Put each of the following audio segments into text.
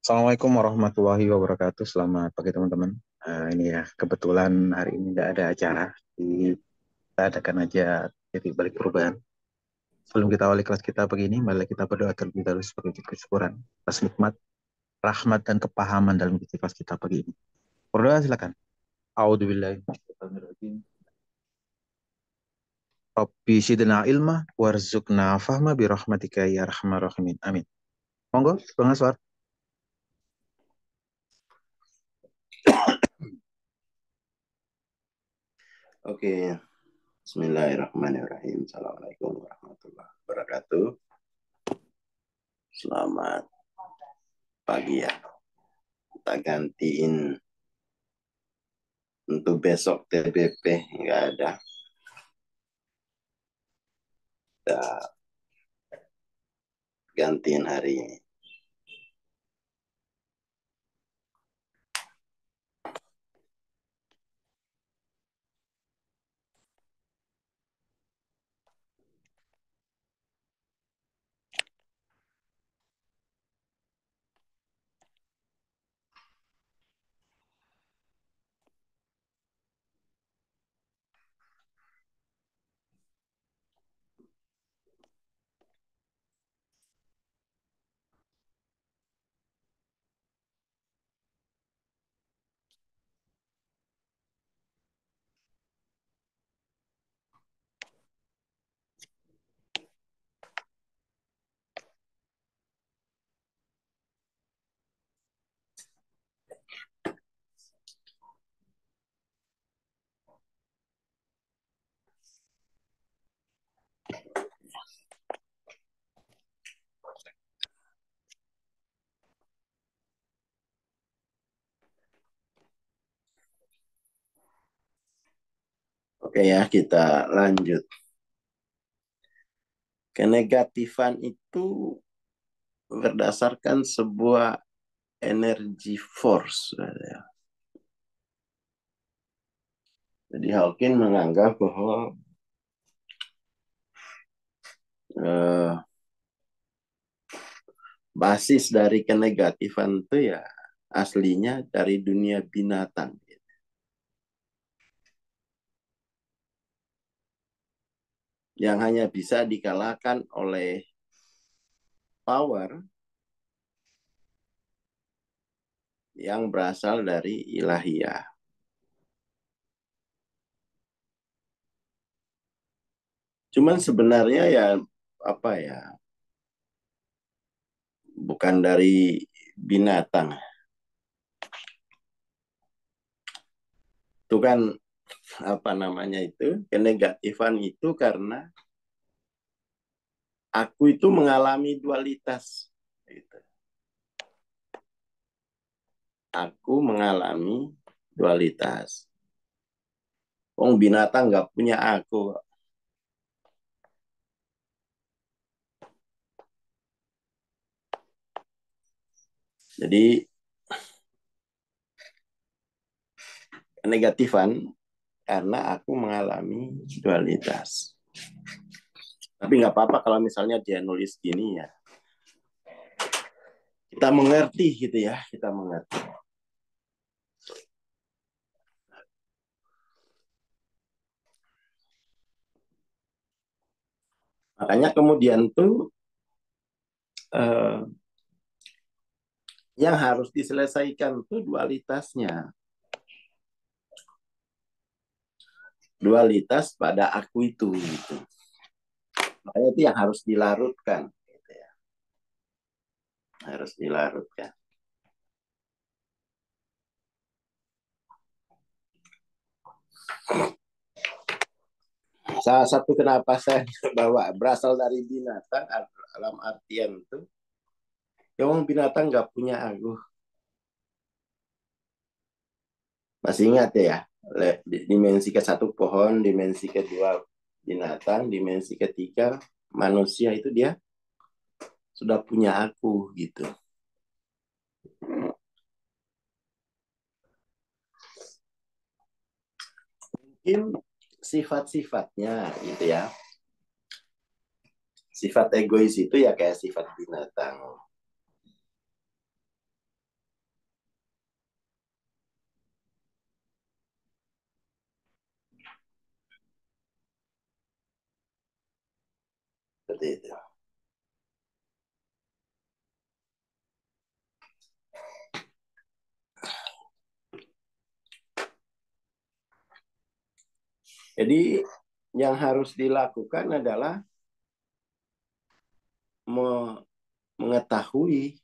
Assalamualaikum warahmatullahi wabarakatuh. Selamat pagi teman-teman. Ini ya, kebetulan hari ini nggak ada acara. Jadi kita adakan aja titik balik perubahan. Sebelum kita awali kelas kita begini, mari kita berdoa terlebih dahulu sebagai wujud kesyukuran atas nikmat, rahmat, dan kepahaman dalam kelas kita pagi ini. Berdoa silakan. A'udzubillahi minasyaitonirrajim. Rabbi zidna ilma warzuqna fahma birahmatika ya arhamar rahimin. Amin. Monggo, Bang Aswar. Oke, Bismillahirrahmanirrahim. Assalamualaikum warahmatullahi wabarakatuh. Selamat pagi ya. Kita gantiin untuk besok TBP nggak ada. Kita gantiin hari ini. Oke ya, kita lanjut. Kenegatifan itu berdasarkan sebuah energy force. Jadi Hawking menganggap bahwa eh, basis dari kenegatifan itu ya aslinya dari dunia binatang. Yang hanya bisa dikalahkan oleh power yang berasal dari ilahiyah. Cuman sebenarnya ya apa ya, bukan dari binatang. Itu kan apa namanya itu, kenegatifan itu karena aku itu mengalami dualitas. Gitu. Aku mengalami dualitas. Wong binatang nggak punya aku. Jadi kenegatifan karena aku mengalami dualitas. Tapi nggak apa-apa kalau misalnya dia nulis gini ya. Kita mengerti gitu ya, kita mengerti. Makanya kemudian tuh eh, yang harus diselesaikan tuh dualitasnya. Dualitas pada aku itu gitu. Makanya itu yang harus dilarutkan gitu ya. Harus dilarutkan. Salah satu kenapa saya bawa berasal dari binatang dalam artian itu, ya orang binatang nggak punya aku. Masih ingat ya, dimensi ke satu pohon, dimensi kedua binatang, dimensi ketiga manusia itu dia sudah punya aku gitu. Mungkin sifat-sifatnya gitu ya. Sifat egois itu ya kayak sifat binatang. Seperti itu. Jadi yang harus dilakukan adalah mengetahui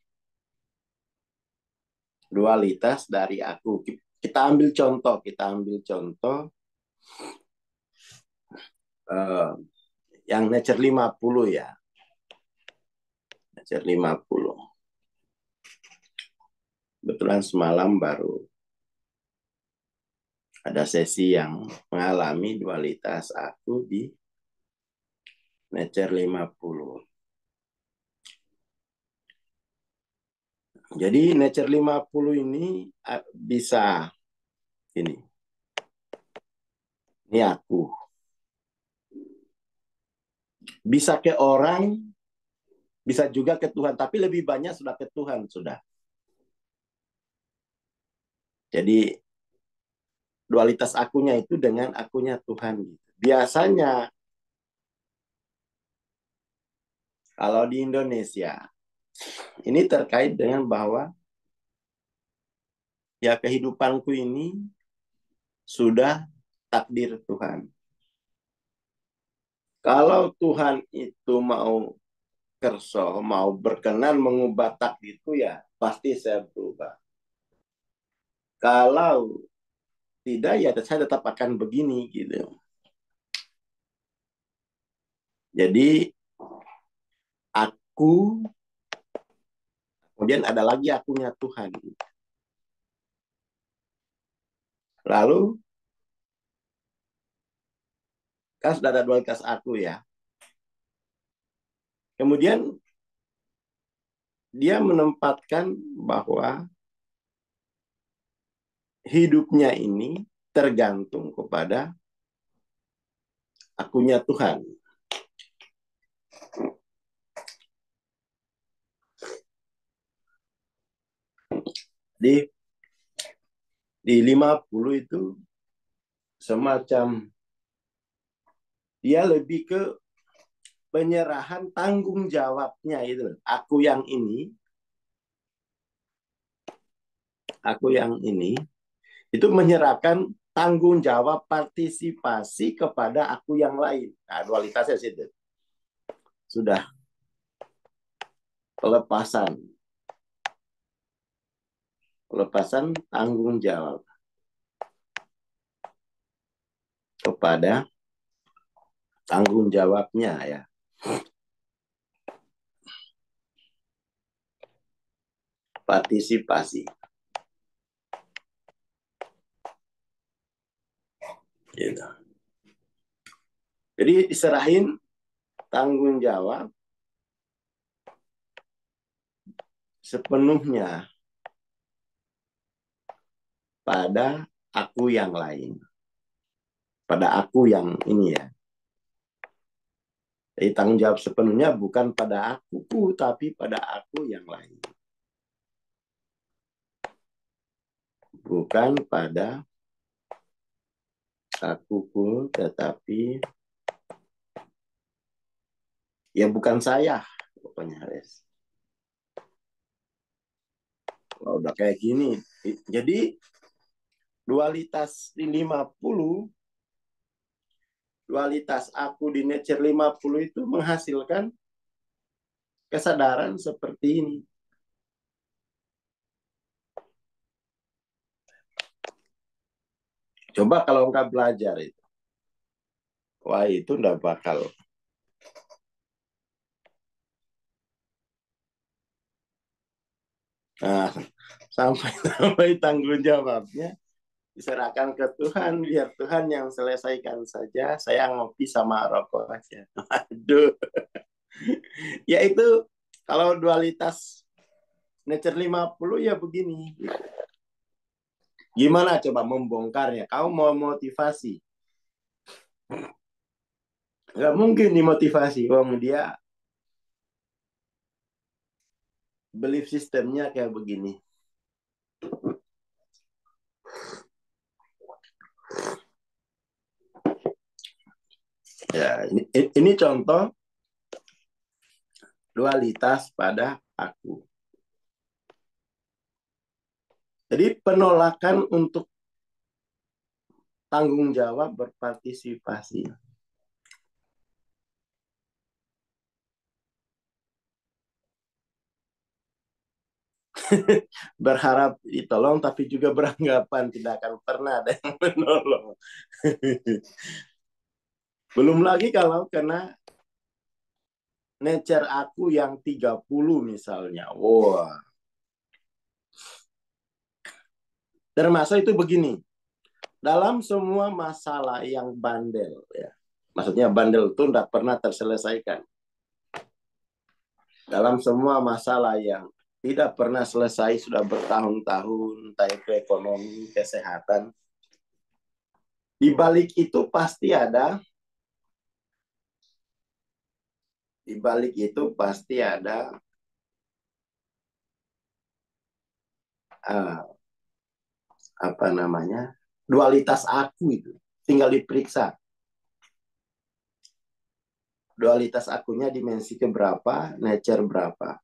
dualitas dari aku. Kita ambil contoh yang Nature 50 ya. Nature 50. Kebetulan semalam baru ada sesi yang mengalami dualitas aku di Nature 50. Jadi Nature 50 ini bisa ini. Ini aku. Bisa ke orang, bisa juga ke Tuhan, tapi lebih banyak sudah ke Tuhan sudah. Jadi dualitas akunya itu dengan akunya Tuhan. Biasanya kalau di Indonesia ini terkait dengan bahwa ya kehidupanku ini sudah takdir Tuhan. Kalau Tuhan itu mau kerso, mau berkenan mengubah takdirku ya pasti saya berubah. Kalau tidak ya saya tetap akan begini gitu. Jadi aku, kemudian ada lagi akunya Tuhan. Lalu kan sudah ada dualitas aku ya. Kemudian dia menempatkan bahwa hidupnya ini tergantung kepada akunya Tuhan. Di 50 itu semacam dia lebih ke penyerahan tanggung jawabnya itu. Aku yang ini itu menyerahkan tanggung jawab partisipasi kepada aku yang lain. Nah, dualitasnya situ. Sudah pelepasan tanggung jawab kepada tanggung jawabnya ya. Partisipasi. Gitu. Jadi diserahin tanggung jawab sepenuhnya pada aku yang lain. Pada aku yang ini ya. Jadi tanggung jawab sepenuhnya bukan pada akuku, tapi pada aku yang lain. Bukan pada akuku, tetapi ya bukan saya. Pokoknya res. Kalau udah kayak gini. Jadi dualitas di 50, dualitas aku di Nature 50 itu menghasilkan kesadaran seperti ini. Coba kalau nggak belajar itu. Wah, itu nggak bakal. Nah, sampai tanggung jawabnya diserahkan ke Tuhan, biar Tuhan yang selesaikan saja. Saya ngopi sama rokok aja. Aduh. Ya itu kalau dualitas Nature 50 ya begini. Gimana coba membongkarnya? Kamu mau motivasi? Nggak mungkin dimotivasi. Wong dia belief sistemnya kayak begini. Ya, ini contoh dualitas pada aku. Jadi penolakan untuk tanggung jawab berpartisipasi. Berharap ditolong tapi juga beranggapan tidak akan pernah ada yang menolong. Belum lagi kalau kena nature aku yang 30 misalnya. Wah. Termasuk itu begini. Dalam semua masalah yang bandel, ya. Maksudnya bandel itu tidak pernah terselesaikan. Dalam semua masalah yang tidak pernah selesai sudah bertahun-tahun, entah itu ekonomi, kesehatan. Di balik itu pasti ada, uh, apa namanya, dualitas aku itu. Tinggal diperiksa. Dualitas akunya dimensi keberapa, nature berapa.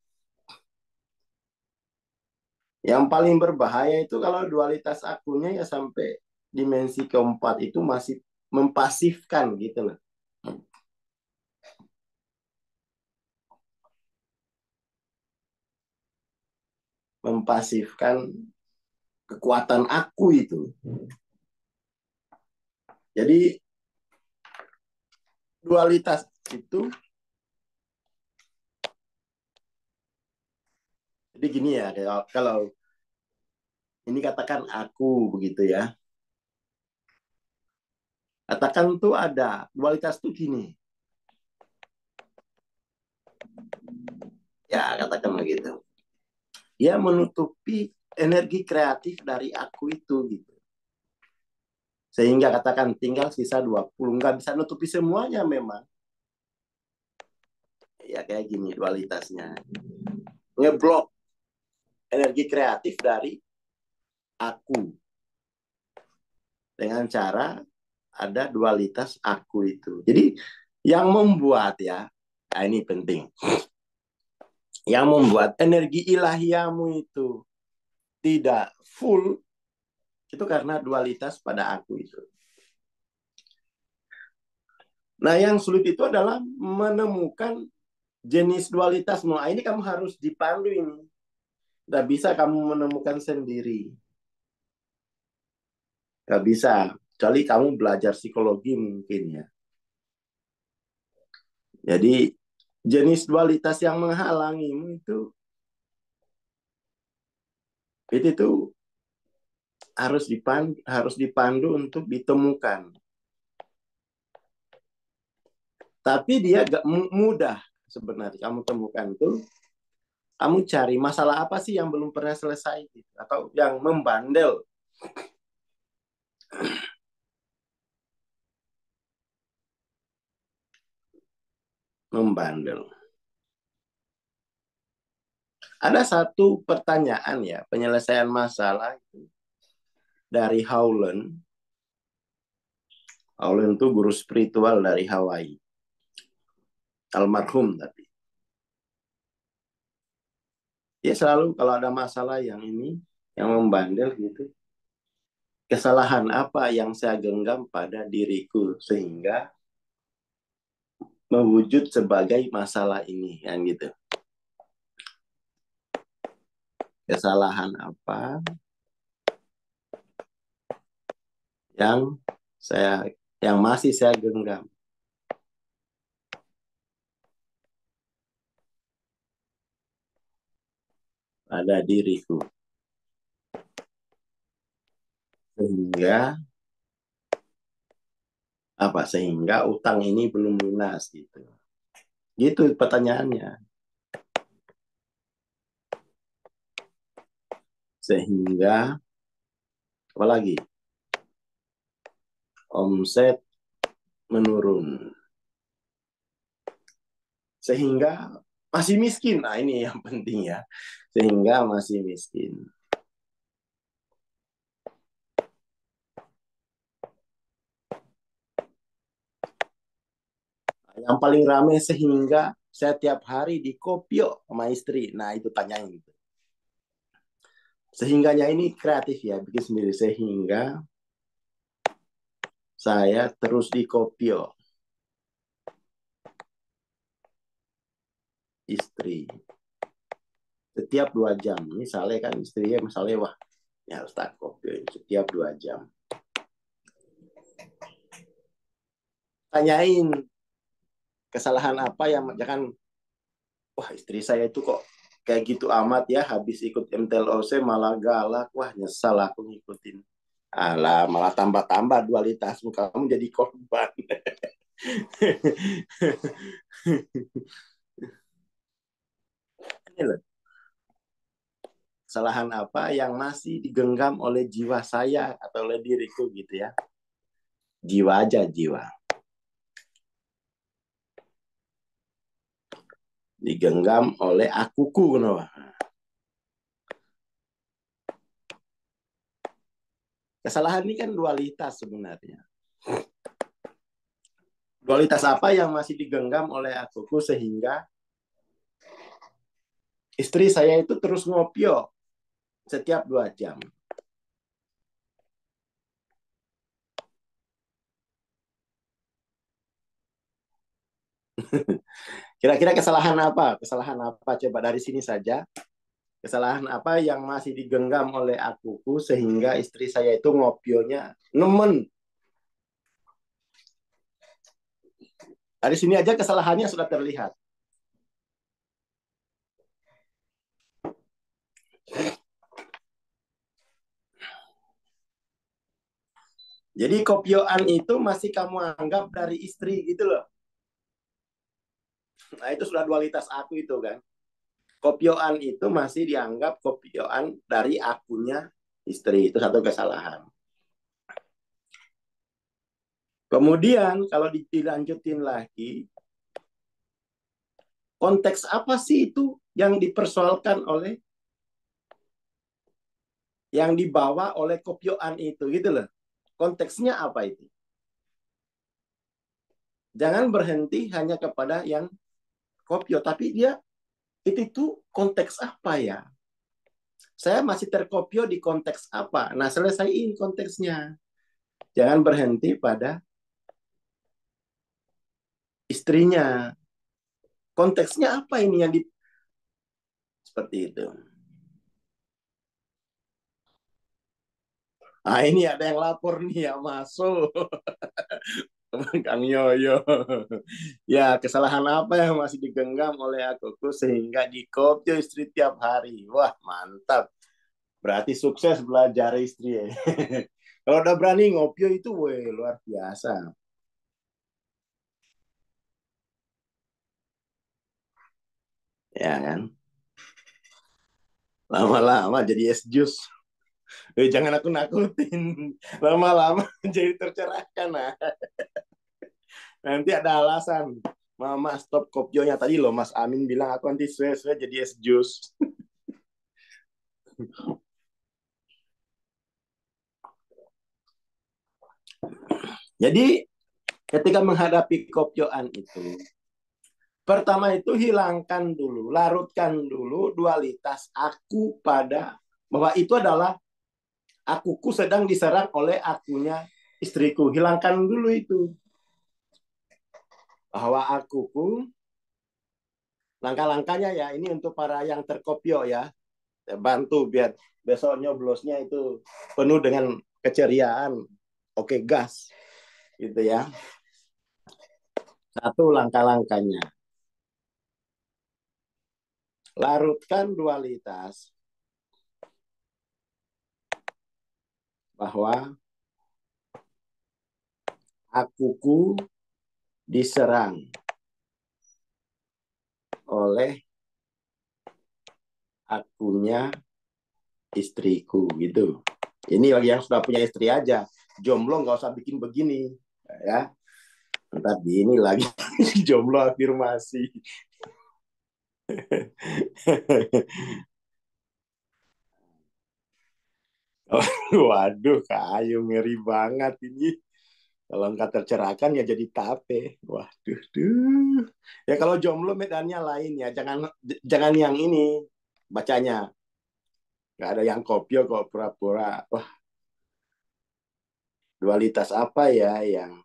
Yang paling berbahaya itu kalau dualitas akunya ya sampai dimensi keempat itu masih mempasifkan gitu loh. Mempasifkan kekuatan aku itu. Jadi dualitas itu, jadi gini ya, kalau ini katakan aku begitu ya. Katakan tuh ada dualitas tuh gini. Ya, katakan begitu. Dia menutupi energi kreatif dari aku itu gitu. Sehingga katakan tinggal sisa 20. Nggak bisa nutupi semuanya memang. Ya kayak gini dualitasnya. Ngeblok energi kreatif dari aku. Dengan cara ada dualitas aku itu. Jadi yang membuat ya, nah ini penting. Yang membuat energi ilahiyamu itu tidak full, itu karena dualitas pada aku itu. Nah yang sulit itu adalah menemukan jenis dualitasmu. Nah, ini kamu harus dipandu ini. Tidak bisa kamu menemukan sendiri. Tidak bisa. Kecuali kamu belajar psikologi mungkin ya. Jadi jenis dualitas yang menghalangimu itu harus dipandu untuk ditemukan. Tapi dia gak mudah sebenarnya kamu temukan itu. Kamu cari masalah apa sih yang belum pernah selesai gitu, atau yang membandel. Membandel. Ada satu pertanyaan ya, penyelesaian masalah itu dari Howland. Howland itu guru spiritual dari Hawaii. Almarhum tapi. Dia selalu kalau ada masalah yang ini, yang membandel gitu. Kesalahan apa yang saya genggam pada diriku sehingga mewujud sebagai masalah ini, kan gitu. Kesalahan apa yang masih saya genggam pada diriku sehingga utang ini belum lunas gitu. Gitu pertanyaannya. Sehingga apa lagi? Omset menurun. Sehingga masih miskin. Nah, ini yang penting ya. Sehingga masih miskin. Yang paling ramai sehingga saya tiap hari dikopio sama istri. Nah, itu tanyain. Sehingganya ini kreatif ya, bikin sendiri. Sehingga saya terus dikopio istri. Setiap 2 jam. Misalnya kan istrinya, misalnya, wah, ya harus tak kopio setiap 2 jam. Tanyain kesalahan apa yang jangan, wah istri saya itu kok kayak gitu amat ya, habis ikut MTLOC malah galak, wah nyesal aku ngikutin. Alah, malah tambah-tambah dualitasmu, kamu jadi korban. Ini loh, kesalahan apa yang masih digenggam oleh jiwa saya atau oleh diriku gitu ya. Jiwa aja, jiwa. Digenggam oleh akuku. Kenapa? Kesalahan ini kan dualitas sebenarnya. Dualitas apa yang masih digenggam oleh akuku sehingga istri saya itu terus ngopio setiap 2 jam. Kira-kira kesalahan apa? Kesalahan apa? Coba dari sini saja. Kesalahan apa yang masih digenggam oleh akuku sehingga istri saya itu ngopionya nemen. Dari sini aja kesalahannya sudah terlihat. Jadi kopioan itu masih kamu anggap dari istri gitu loh. Nah itu sudah dualitas aku itu kan. Kopioan itu masih dianggap kopioan dari akunya istri. Itu satu kesalahan. Kemudian kalau dilanjutin lagi, konteks apa sih itu yang dipersoalkan oleh, yang dibawa oleh kopioan itu gitu loh. Konteksnya apa itu? Jangan berhenti hanya kepada yang kopio, tapi dia itu konteks apa ya? Saya masih terkopio di konteks apa? Nah, selesaiin konteksnya. Jangan berhenti pada istrinya. Konteksnya apa ini yang di seperti itu. Ah ini ada yang lapor nih ya, masuk. Kang Yoyo. Ya, kesalahan apa yang masih digenggam oleh akuku sehingga dikopio istri tiap hari? Wah, mantap. Berarti sukses belajar istri ya. Kalau udah berani ngopio itu, weh, luar biasa. Ya kan? Lama-lama jadi es jus. Jangan aku nakutin. Lama-lama jadi tercerahkan. Nah. Nanti ada alasan. Mama stop kopionya tadi loh. Mas Amin bilang aku nanti suwe-suwe jadi es jus. Jadi ketika menghadapi kopioan itu, pertama itu hilangkan dulu, larutkan dulu dualitas aku pada bahwa itu adalah akuku sedang diserang oleh akunya istriku. Hilangkan dulu itu. Bahwa akuku, langkah-langkahnya ya, ini untuk para yang terkopio ya. Bantu biar besok nyoblosnya itu penuh dengan keceriaan. Oke, gas. Gitu ya. Satu langkah-langkahnya. Larutkan dualitas bahwa akuku diserang oleh akunya istriku gitu. Ini bagi yang sudah punya istri aja, jomblo nggak usah bikin begini ya. Tapi ini lagi jomblo afirmasi. Waduh, kayu ngeri banget ini. Kalau nggak tercerahkan ya jadi tape. Waduh, duh. Ya kalau jomblo medannya lain ya. Jangan jangan yang ini bacanya. Nggak ada yang kopio kok pura-pura. Wah, dualitas apa ya yang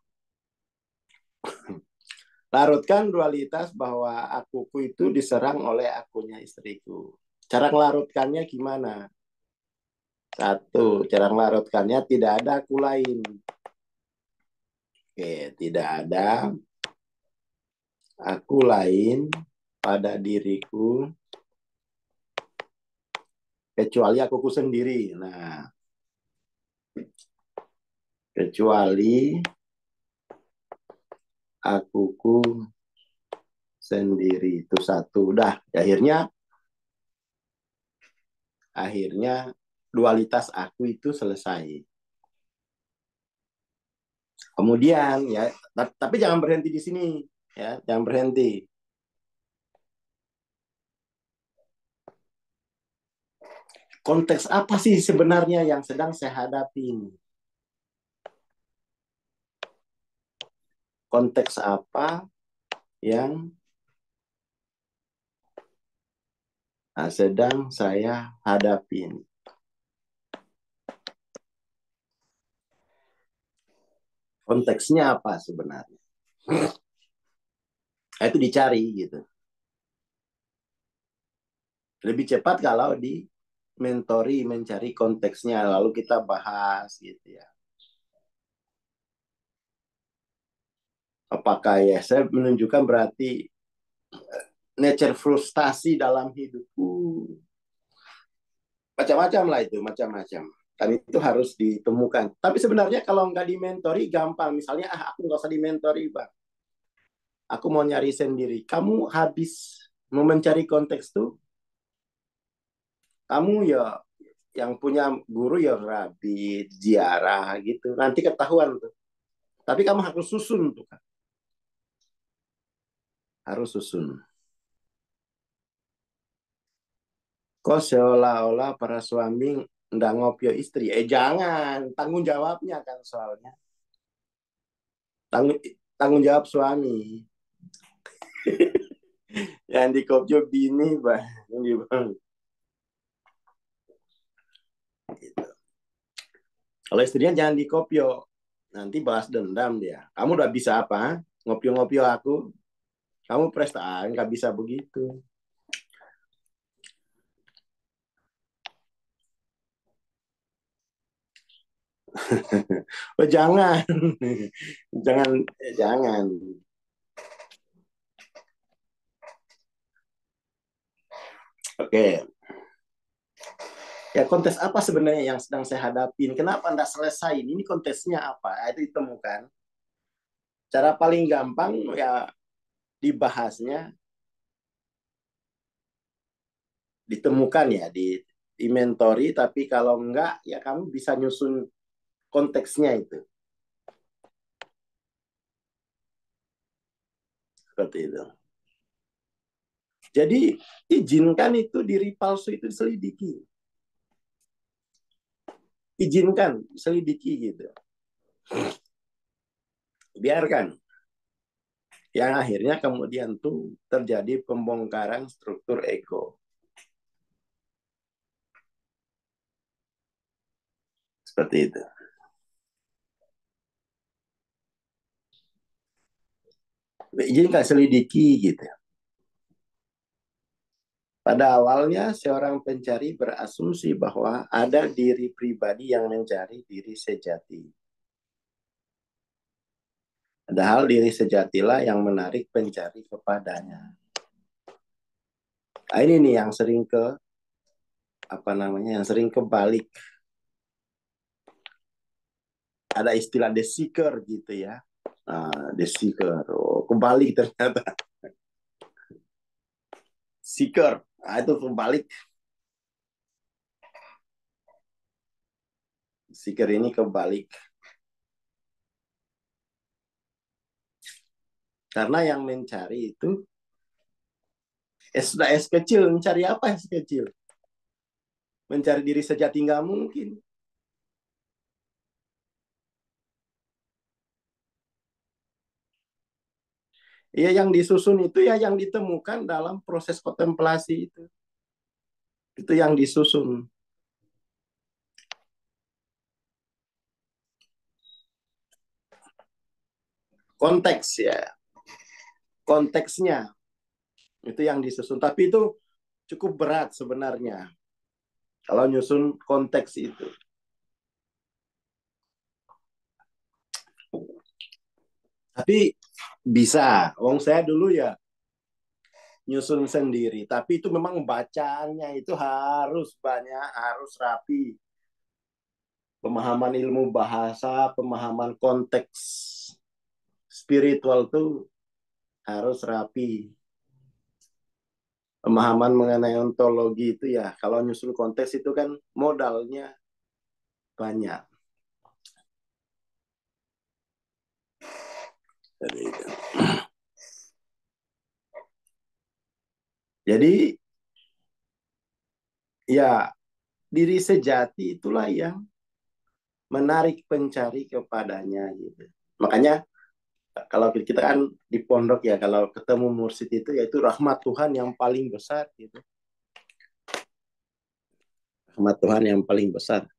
larutkan dualitas bahwa akuku itu diserang oleh akunya istriku. Cara melarutkannya gimana? Satu, cara melarutkannya tidak ada aku lain. Oke, tidak ada aku lain pada diriku kecuali akuku sendiri. Nah, kecuali akuku sendiri itu satu. Udah, akhirnya dualitas aku itu selesai. Kemudian ya, tapi jangan berhenti di sini ya, jangan berhenti. Konteks apa sih sebenarnya yang sedang saya hadapi ini? Konteks apa yang sedang saya hadapi ini? Konteksnya apa sebenarnya? Nah, itu dicari gitu. Lebih cepat kalau di mentori mencari konteksnya lalu kita bahas gitu ya. Apakah ya saya menunjukkan berarti nature frustasi dalam hidupku. Macam-macam lah itu, macam-macam. Dan itu harus ditemukan. Tapi sebenarnya kalau nggak dimentori gampang. Misalnya, aku nggak usah dimentori, Bang. Aku mau nyari sendiri. Kamu habis mau mencari konteks tuh, kamu ya yang punya guru ya rabi, ziarah gitu. Nanti ketahuan tuh. Tapi kamu harus susun tuh kan. Harus susun. Kok seolah-olah para suami nggak ngopyo istri? Jangan. Tanggung jawabnya kan soalnya. Tanggung, tanggung jawab suami. Yang di kopjo bini, Bang. Bang. Gitu. Kalau istrinya jangan di kopyo. Nanti balas dendam dia. Kamu udah bisa apa? Ngopyo-ngopyo aku. Kamu prestaan, nggak bisa begitu. Oh, jangan. jangan, jangan. Oke. Ya kontes apa sebenarnya yang sedang saya hadapin? Kenapa Anda selesai? Ini kontesnya apa? Itu ditemukan. Cara paling gampang ya dibahasnya, ditemukan ya di mentori. Tapi kalau enggak, ya kamu bisa nyusun konteksnya itu. Seperti itu. Jadi izinkan itu diri palsu itu diselidiki. Izinkan, selidiki gitu. Biarkan. Yang akhirnya kemudian tuh terjadi pembongkaran struktur ego. Seperti itu. Izinkan selidiki gitu. Pada awalnya, seorang pencari berasumsi bahwa ada diri pribadi yang mencari diri sejati. Padahal diri sejatilah yang menarik pencari kepadanya. Nah, ini nih yang sering yang sering kebalik. Ada istilah the seeker gitu ya. Nah, the seeker. Oh, kebalik ternyata. Seeker. Nah, itu kebalik. Seeker ini kebalik. Karena yang mencari itu sudah es kecil. Mencari apa es kecil? Mencari diri sejati nggak mungkin. Ya yang disusun itu ya yang ditemukan dalam proses kontemplasi itu. Itu yang disusun. Konteks ya. Konteksnya itu yang disusun. Tapi itu cukup berat sebenarnya. Kalau nyusun konteks itu. Tapi bisa. Wong saya dulu ya nyusun sendiri. Tapi itu memang bacanya itu harus banyak, harus rapi. Pemahaman ilmu bahasa, pemahaman konteks spiritual itu harus rapi. Pemahaman mengenai ontologi itu ya, kalau nyusun konteks itu kan modalnya banyak. Jadi ya diri sejati itulah yang menarik pencari kepadanya gitu. Makanya kalau kita kan di pondok ya, kalau ketemu mursyid itu yaitu rahmat Tuhan yang paling besar gitu. Rahmat Tuhan yang paling besar.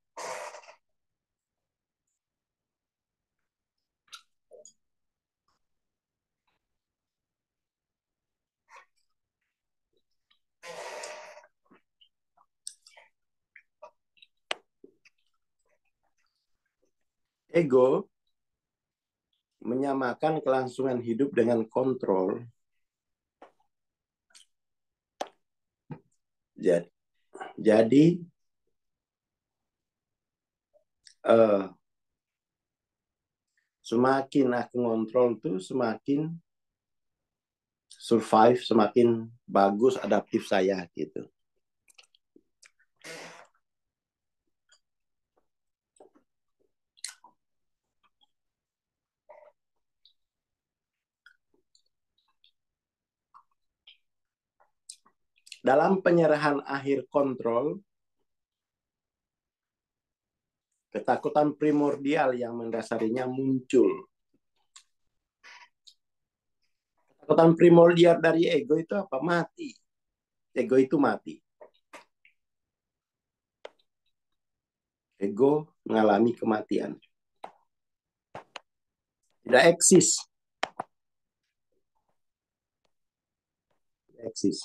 Ego menyamakan kelangsungan hidup dengan kontrol. Jadi semakin aku ngontrol tuh semakin survive, semakin bagus adaptif saya gitu. Dalam penyerahan akhir kontrol, ketakutan primordial yang mendasarinya muncul. Ketakutan primordial dari ego itu apa? Mati. Ego itu mati. Ego mengalami kematian. Tidak eksis. Tidak eksis.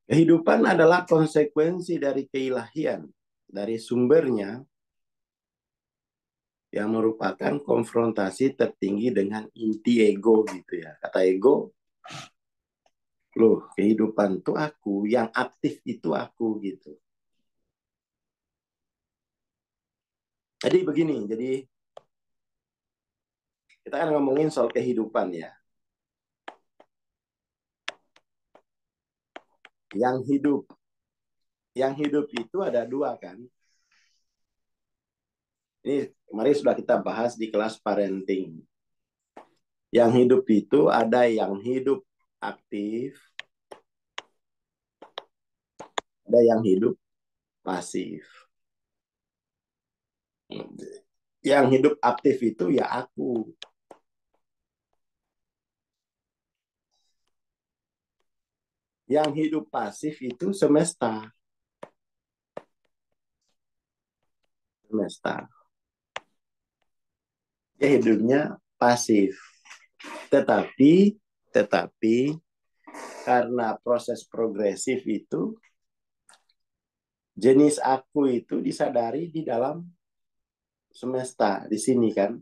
Kehidupan adalah konsekuensi dari keilahian, dari sumbernya yang merupakan konfrontasi tertinggi dengan inti ego gitu ya. Kata ego, loh kehidupan itu aku, yang aktif itu aku gitu. Jadi begini, jadi kita kan ngomongin soal kehidupan ya. Yang hidup itu ada dua kan. Ini kemarin sudah kita bahas di kelas parenting. Yang hidup itu ada yang hidup aktif, ada yang hidup pasif. Yang hidup aktif itu ya aku. Yang hidup pasif itu semesta. Semesta. Dia hidupnya pasif. Tetapi karena proses progresif itu jenis aku itu disadari di dalam semesta. Di sini kan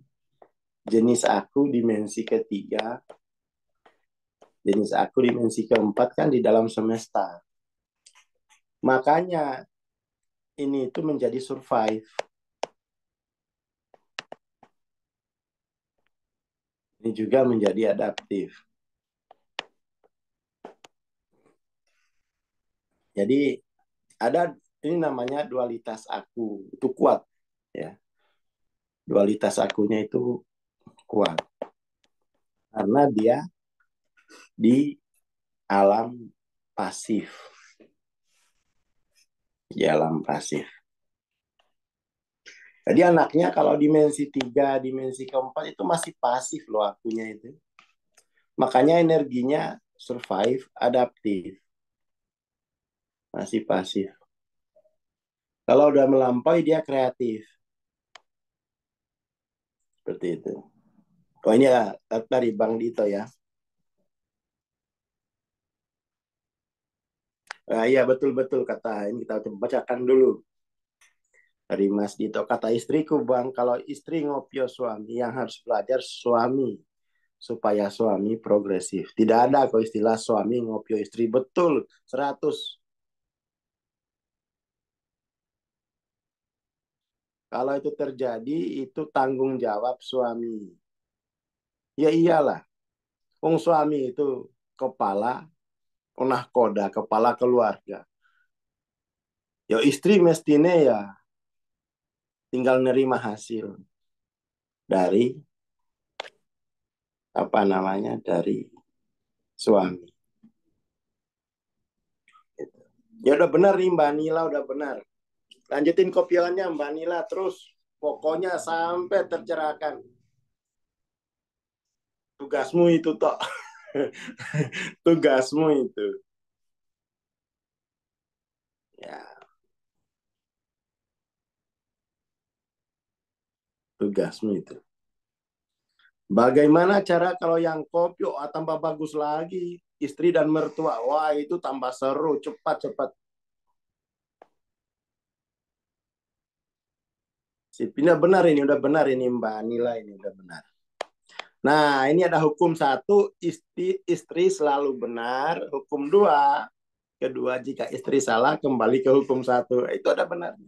jenis aku dimensi ketiga, jenis aku dimensi keempat kan di dalam semesta. Makanya ini itu menjadi survive. Ini juga menjadi adaptif. Jadi ada ini namanya dualitas aku, itu kuat ya. Dualitas akunya itu kuat karena dia di alam pasif. Di alam pasif. Jadi anaknya kalau dimensi 3, dimensi keempat itu masih pasif loh akunya itu. Makanya energinya survive, adaptif, masih pasif. Kalau udah melampaui dia kreatif. Seperti itu. Oh ini ya dari Bang Dito ya. Nah, iya betul-betul kata ini kita coba bacakan dulu. Dari Mas Dito, kata istriku Bang, kalau istri ngopyo suami, yang harus belajar suami supaya suami progresif. Tidak ada kok istilah suami ngopyo istri. Betul, 100. Kalau itu terjadi, itu tanggung jawab suami. Ya iyalah, wong suami itu kepala, koda, kepala keluarga. Ya istri mestinya ya tinggal nerima hasil dari apa namanya dari suami. Ya udah benar nih Mbak Nila, udah benar. Lanjutin kopioannya Mbak Nila terus. Pokoknya sampai tercerahkan. Tugasmu itu toh. Tugasmu itu. Ya, tugasmu itu. Bagaimana cara kalau yang kopio tambah bagus lagi? Istri dan mertua. Wah, itu tambah seru. Cepat-cepat. Sip. Ini udah benar ini Mbak Nila ini udah benar. Nah, ini ada hukum satu, istri selalu benar. Hukum dua, kedua jika istri salah kembali ke hukum satu. Itu ada benarnya.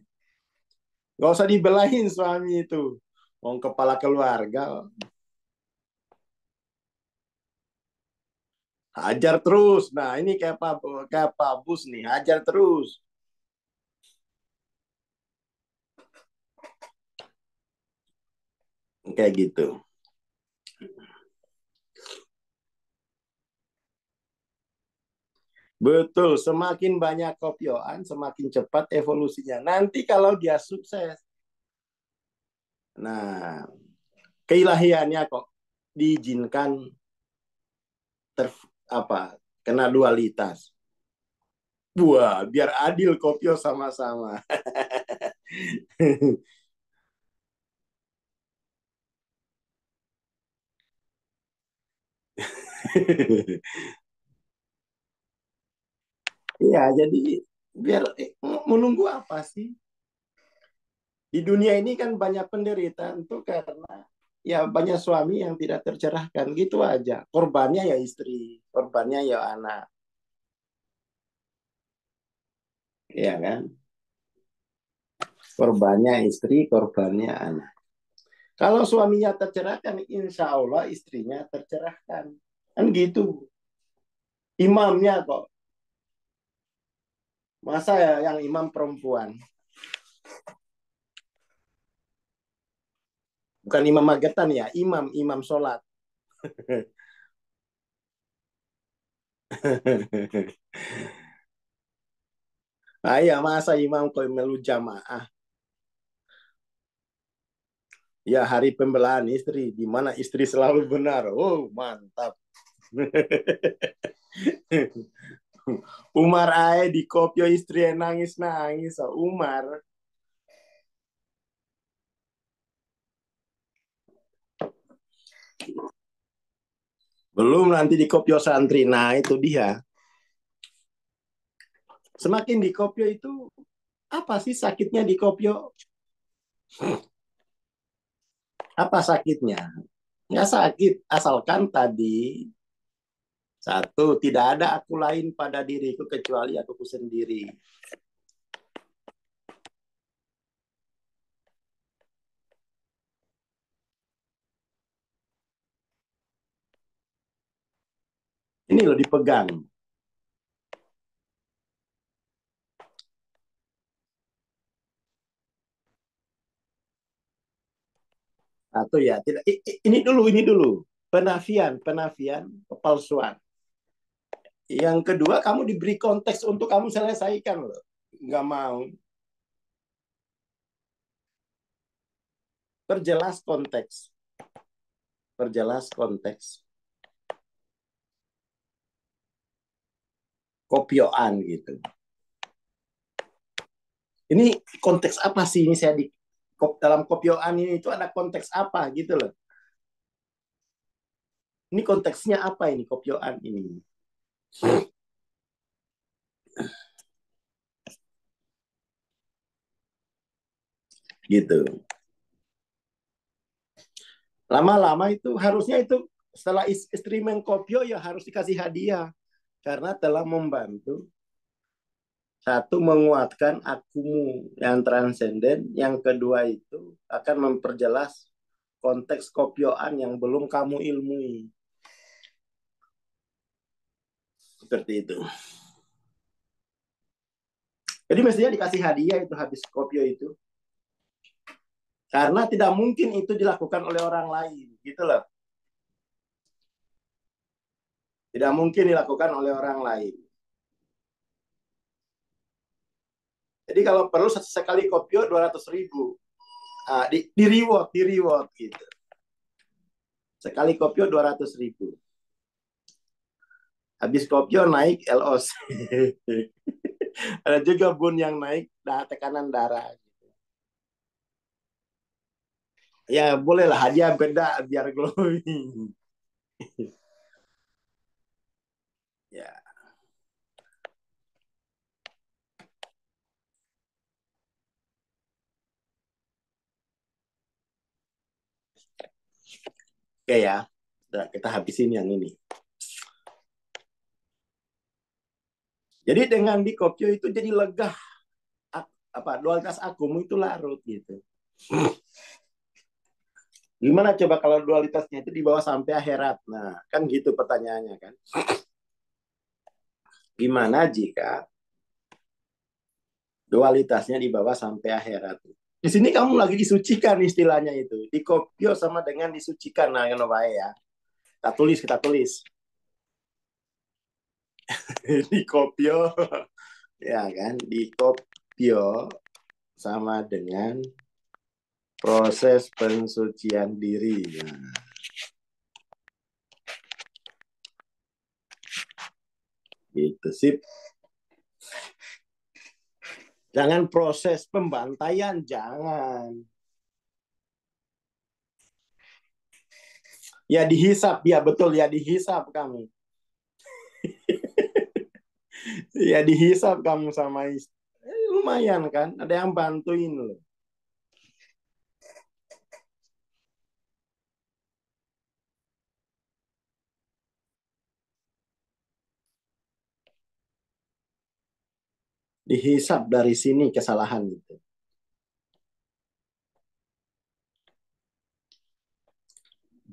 Gak usah dibelahin suami itu. Wong kepala keluarga. Hajar terus. Nah, ini kayak Pak Bus nih. Hajar terus. Kayak gitu. Betul, semakin banyak kopioan, semakin cepat evolusinya. Nanti kalau dia sukses, nah keilahiannya kok diizinkan ter apa kena dualitas. Wah, biar adil kopio sama-sama. Iya, jadi biar menunggu apa sih? Di dunia ini kan banyak penderitaan tuh karena ya banyak suami yang tidak tercerahkan gitu aja. Korbannya ya istri, korbannya ya anak, ya kan? Korbannya istri, korbannya anak. Kalau suaminya tercerahkan, insya Allah istrinya tercerahkan. Kan gitu. Imamnya kok. Masa ya yang imam perempuan? Bukan imam magetan ya, imam sholat. Ah, ya, masa imam kok melu jamaah? Ya hari pembelaan istri, di mana istri selalu benar. Oh, mantap. Umar ae di kopio istri nangis-nangis. Umar. Belum nanti di kopio santri. Nah, itu dia. Semakin di kopio itu, apa sih sakitnya di kopio? Apa sakitnya? Nggak sakit, asalkan tadi satu, tidak ada aku lain pada diriku kecuali aku sendiri. Ini loh dipegang. Satu ya, tidak. Ini dulu. Penafian, kepalsuan. Yang kedua, kamu diberi konteks untuk kamu selesaikan loh. Nggak mau. Perjelas konteks. Perjelas konteks. Kopioan gitu. Ini konteks apa sih ini saya di dalam kopioan ini itu ada konteks apa gitu loh. Ini konteksnya apa ini kopioan ini? Gitu. Lama-lama itu harusnya itu setelah istri mengkopio ya harus dikasih hadiah karena telah membantu satu menguatkan akumu yang transenden, yang kedua itu akan memperjelas konteks kopioan yang belum kamu ilmui. Seperti itu. Jadi mestinya dikasih hadiah itu habis kopio itu. Karena tidak mungkin itu dilakukan oleh orang lain. Gitu loh. Tidak mungkin dilakukan oleh orang lain. Jadi kalau perlu sekali kopio 200.000. Nah, di reward gitu. Sekali kopio 200.000. Habis kopio naik LOC. Ada juga bun yang naik tekanan darah. Ya bolehlah hadiah beda biar glowing. Ya. Oke ya. Nah, kita habisin yang ini. Jadi dengan di kopio itu jadi lega. Apa dualitas akum itu larut gitu. Gimana coba kalau dualitasnya itu dibawa sampai akhirat? Nah, kan gitu pertanyaannya kan. Gimana jika dualitasnya dibawa sampai akhirat? Di sini kamu lagi disucikan istilahnya itu. Di kopio sama dengan disucikan. Nah, yang ya. Kita tulis. Di kopio, ya kan? Di kopio sama dengan proses pensucian diri. Nah, gitu sih. Jangan proses pembantaian, jangan. Ya dihisap, ya betul ya dihisap kamu. Ya dihisap kamu sama istri. Lumayan kan, ada yang bantuin loh. Dihisap dari sini kesalahan itu.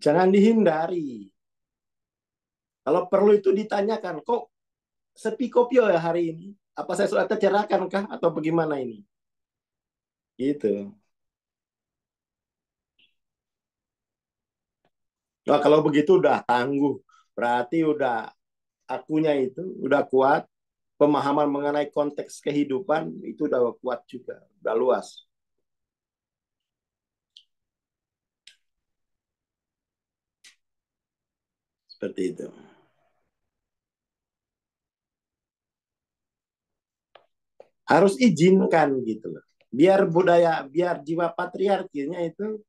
Jangan dihindari. Kalau perlu itu ditanyakan, kok sepi kopio ya hari ini? Apa saya sudah tercerahkan kah atau bagaimana ini? Gitu. Nah, kalau begitu udah tangguh. Berarti udah akunya itu udah kuat. Pemahaman mengenai konteks kehidupan itu udah kuat juga. Udah luas. Seperti itu. Harus izinkan gitu loh. Biar budaya, biar jiwa patriarkinya itu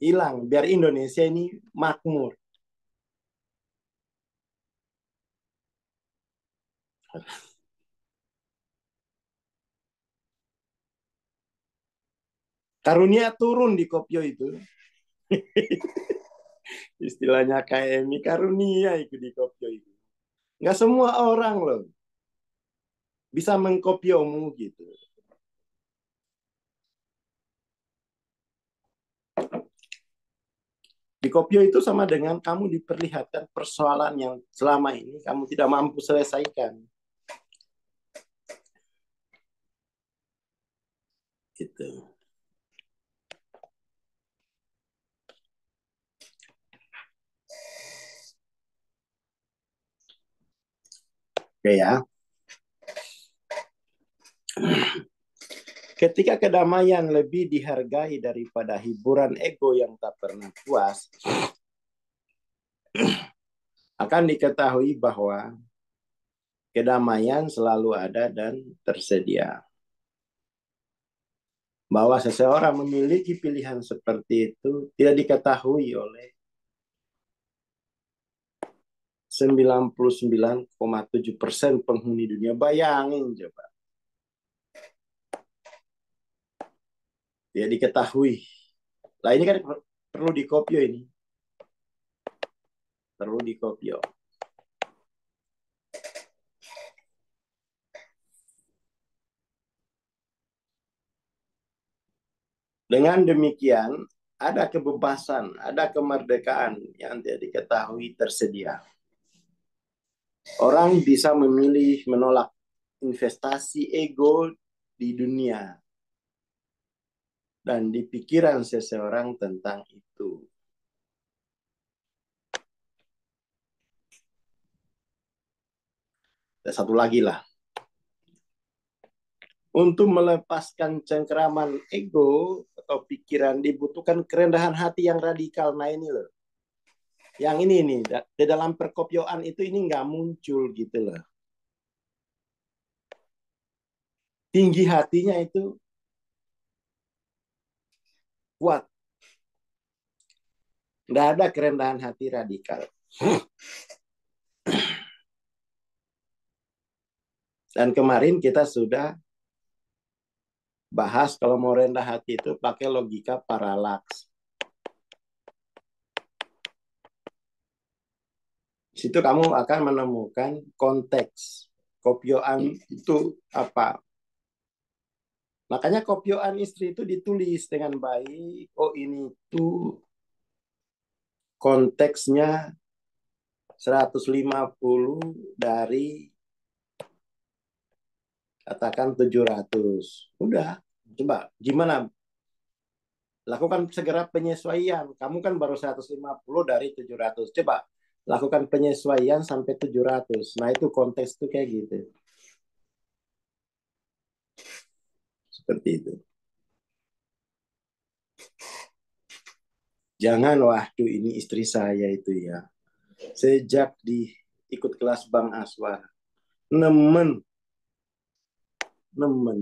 hilang. Biar Indonesia ini makmur. Karunia turun di kopio itu. Istilahnya KMI karunia itu di kopio itu. Nggak semua orang loh bisa mengkopiomu gitu. Di kopio itu sama dengan kamu diperlihatkan persoalan yang selama ini kamu tidak mampu selesaikan. Gitu. Oke ya. Ketika kedamaian lebih dihargai daripada hiburan ego yang tak pernah puas, akan diketahui bahwa kedamaian selalu ada dan tersedia. Bahwa seseorang memiliki pilihan seperti itu tidak diketahui oleh 99,7% penghuni dunia. Bayangin coba. Tidak diketahui. Lah ini kan perlu dikopio ini. Perlu dikopio. Dengan demikian, ada kebebasan, ada kemerdekaan yang tidak diketahui tersedia. Orang bisa memilih menolak investasi ego di dunia dan di pikiran seseorang tentang itu. Dan satu lagi lah. Untuk melepaskan cengkeraman ego atau pikiran dibutuhkan kerendahan hati yang radikal. Nah ini loh. Yang ini nih, di dalam perkopioan itu ini nggak muncul gitu loh. Tinggi hatinya itu kuat. Nggak ada kerendahan hati radikal. Dan kemarin kita sudah bahas kalau mau rendah hati itu pakai logika paralaks. Di situ kamu akan menemukan konteks. Kopioan itu apa? Makanya kopioan istri itu ditulis dengan baik. Oh ini tuh konteksnya 150 dari katakan 700. Udah, coba gimana? Lakukan segera penyesuaian. Kamu kan baru 150 dari 700. Coba lakukan penyesuaian sampai 700. Nah, itu konteks tuh kayak gitu. Seperti itu. Jangan, waduh ini istri saya itu ya. Sejak ikut kelas Bang Aswar. Nemen.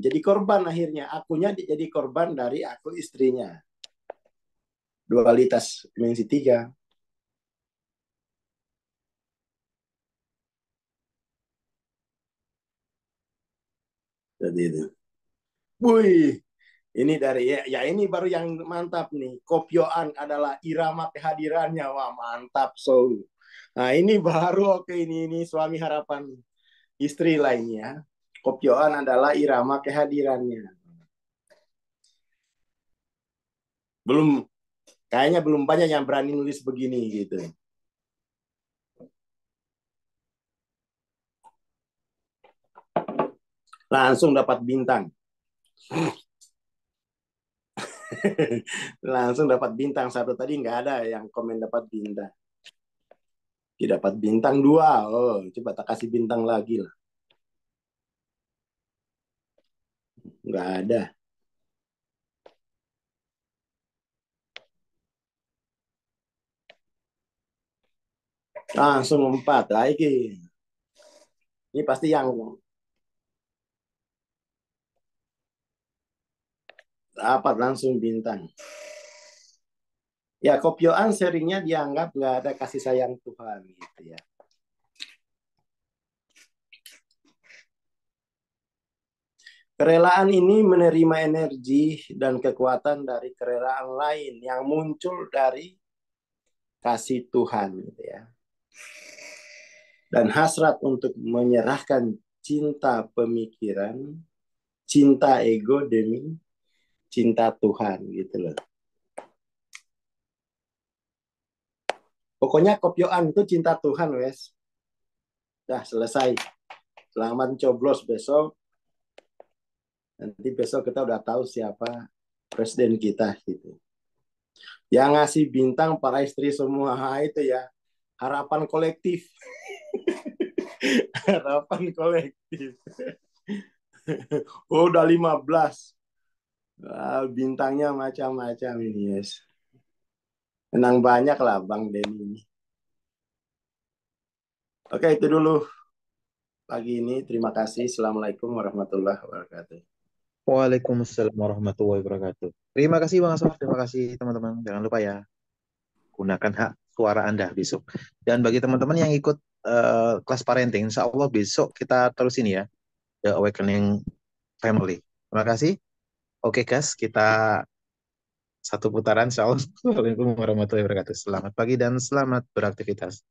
Jadi korban akhirnya. Akunya jadi korban dari aku istrinya. Dualitas dimensi 3. Jadi itu. Wih, ini dari ya ini baru yang mantap nih. Kopioan adalah irama kehadirannya. Wah, mantap so. Nah, ini baru oke ini suami harapan istri lainnya. Kopioan adalah irama kehadirannya. Belum kayaknya belum banyak yang berani nulis begini gitu. Langsung dapat bintang. Langsung dapat bintang satu. Tadi nggak ada yang komen dapat bintang. Dapat bintang 2. Oh, coba tak kasih bintang lagi lah. Nggak ada. Langsung 4 lagi. Ini pasti yang dapat langsung bintang. Ya, kopioan seringnya dianggap nggak ada kasih sayang Tuhan gitu ya. Kerelaan ini menerima energi dan kekuatan dari kerelaan lain yang muncul dari kasih Tuhan gitu ya. Dan hasrat untuk menyerahkan cinta pemikiran, cinta ego demi cinta Tuhan gitu loh. Pokoknya kopioan itu cinta Tuhan, wes. Dah selesai. Selamat coblos besok. Nanti besok kita udah tahu siapa presiden kita gitu. Yang ngasih bintang para istri semua itu ya. Harapan kolektif. Harapan kolektif. Oh, udah 15. Wah, bintangnya macam-macam ini, yes. Menang banyak lah Bang Denny ini. Oke, itu dulu pagi ini. Terima kasih. Assalamualaikum warahmatullahi wabarakatuh. Waalaikumsalam warahmatullahi wabarakatuh. Terima kasih Bang Aswar, terima kasih teman-teman. Jangan lupa ya, gunakan hak suara Anda besok. Dan bagi teman-teman yang ikut kelas parenting, insya Allah besok kita terusin ya, The Awakening Family. Terima kasih. Oke guys, kita satu putaran insya Allah. Assalamualaikum warahmatullahi wabarakatuh. Selamat pagi dan selamat beraktivitas.